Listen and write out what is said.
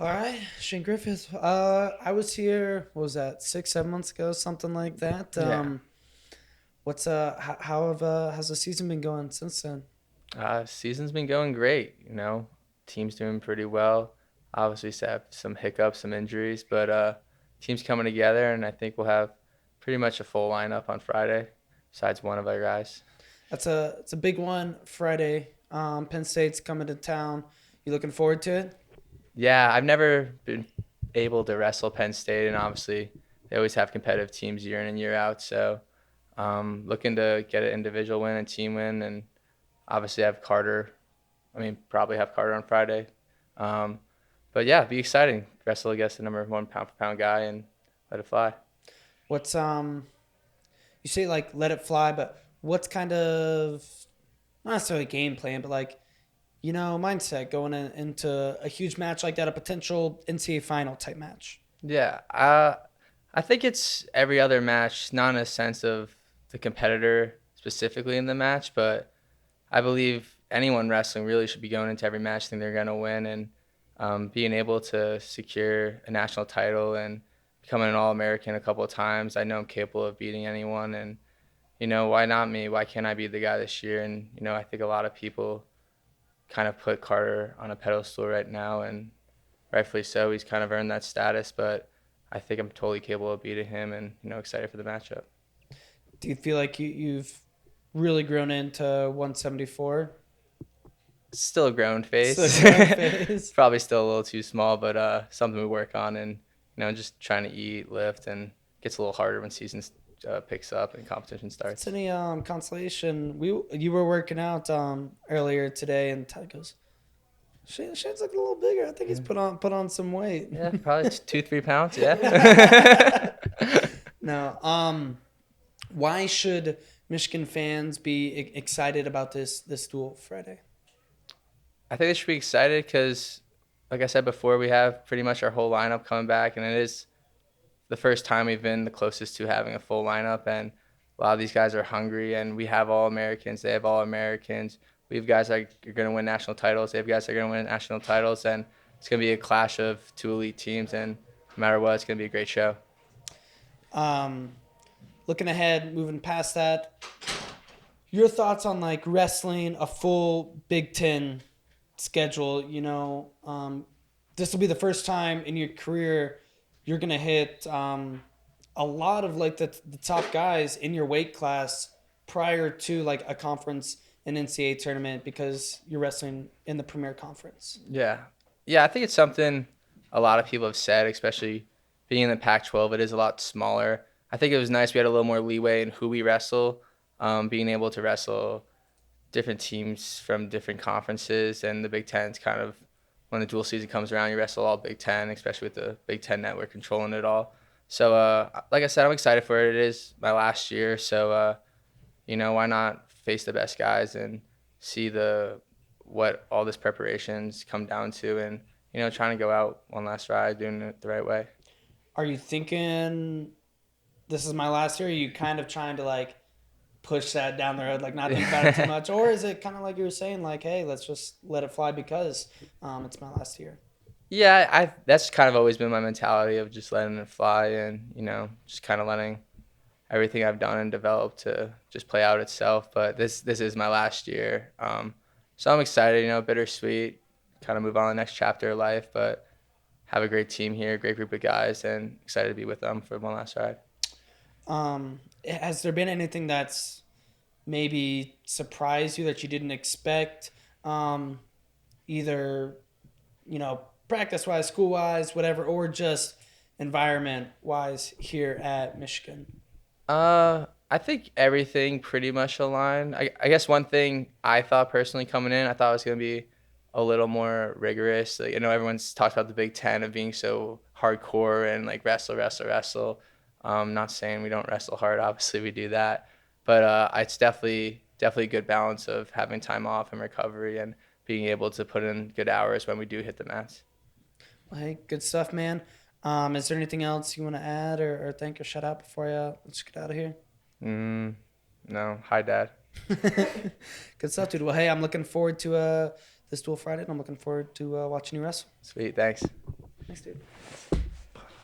All right, Shane Griffith. I was here. What was that? 6, 7 months ago, something like that. Yeah. Has the season been going since then? Season's been going great. Team's doing pretty well. Obviously, have some hiccups, some injuries, but team's coming together, and I think we'll have pretty much a full lineup on Friday, besides one of our guys. It's a big one Friday. Penn State's coming to town. You looking forward to it? Yeah, I've never been able to wrestle Penn State, and obviously they always have competitive teams year in and year out. So, looking to get an individual win and team win, and obviously have Carter. I mean, probably have Carter on Friday. Um, but yeah, be exciting. Wrestle against the number one pound for pound guy and let it fly. What's You say like let it fly, but what's kind of not necessarily game plan, but like mindset going into a huge match like that, a potential NCAA final type match. Yeah, I think it's every other match, not in a sense of the competitor specifically in the match, but I believe anyone wrestling really should be going into every match thinking they're going to win, and being able to secure a national title and becoming an All-American a couple of times. I know I'm capable of beating anyone, and why not me? Why can't I be the guy this year? And I think a lot of people kind of put Carter on a pedestal right now, and rightfully so. He's kind of earned that status, but I think I'm totally capable of beating him, and excited for the matchup. Do you feel like you've really grown into 174? Still a growing Still phase. growing phase. Probably still a little too small, but something we work on, and just trying to eat, lift, and gets a little harder when season picks up and competition starts. It's any consolation. You were working out earlier today, and Todd goes, Shane's looking a little bigger. I think he's put on some weight. Yeah, probably 2-3 pounds. Yeah. No. Why should Michigan fans be excited about this duel Friday? I think they should be excited because, like I said before, we have pretty much our whole lineup coming back, and it is the first time we've been the closest to having a full lineup. And a lot of these guys are hungry, and we have All-Americans. They have All-Americans. We have guys that are going to win national titles. They have guys that are going to win national titles, and it's going to be a clash of two elite teams. And no matter what, it's going to be a great show. Looking ahead, moving past that, your thoughts on like wrestling a full Big Ten schedule? This will be the first time in your career you're gonna hit a lot of like the top guys in your weight class prior to like a conference and NCAA tournament because you're wrestling in the Premier Conference. Yeah. Yeah, I think it's something a lot of people have said, especially being in the Pac-12. It is a lot smaller. I think it was nice we had a little more leeway in who we wrestle, being able to wrestle different teams from different conferences, and the Big Ten's kind of, when the dual season comes around, you wrestle all Big Ten, especially with the Big Ten network controlling it all. So, like I said, I'm excited for it. It is my last year, so why not face the best guys and see what all this preparations come down to, and trying to go out one last ride, doing it the right way. Are you thinking this is my last year? Are you kind of trying to like push that down the road, like not think about it too much? Or is it kind of like you were saying, like, hey, let's just let it fly because it's my last year? Yeah, that's kind of always been my mentality of just letting it fly, and just kind of letting everything I've done and developed to just play out itself. But this is my last year, so I'm excited. Bittersweet, kind of move on to the next chapter of life, but have a great team here, great group of guys, and excited to be with them for one last ride. Has there been anything that's maybe surprised you that you didn't expect, either practice wise, school wise, whatever, or just environment wise here at Michigan? I think everything pretty much aligned. I guess one thing I thought personally coming in, I thought it was going to be a little more rigorous. Like, everyone's talked about the Big Ten of being so hardcore and like wrestle, wrestle, wrestle. Not saying we don't wrestle hard. Obviously, we do that. But it's definitely a good balance of having time off and recovery and being able to put in good hours when we do hit the mats. Well, hey, good stuff, man. Is there anything else you want to add or thank or shout out before let's get out of here? No. Hi, Dad. Good stuff, dude. Well, hey, I'm looking forward to this duel Friday, and I'm looking forward to watching you wrestle. Sweet. Thanks. Thanks, dude.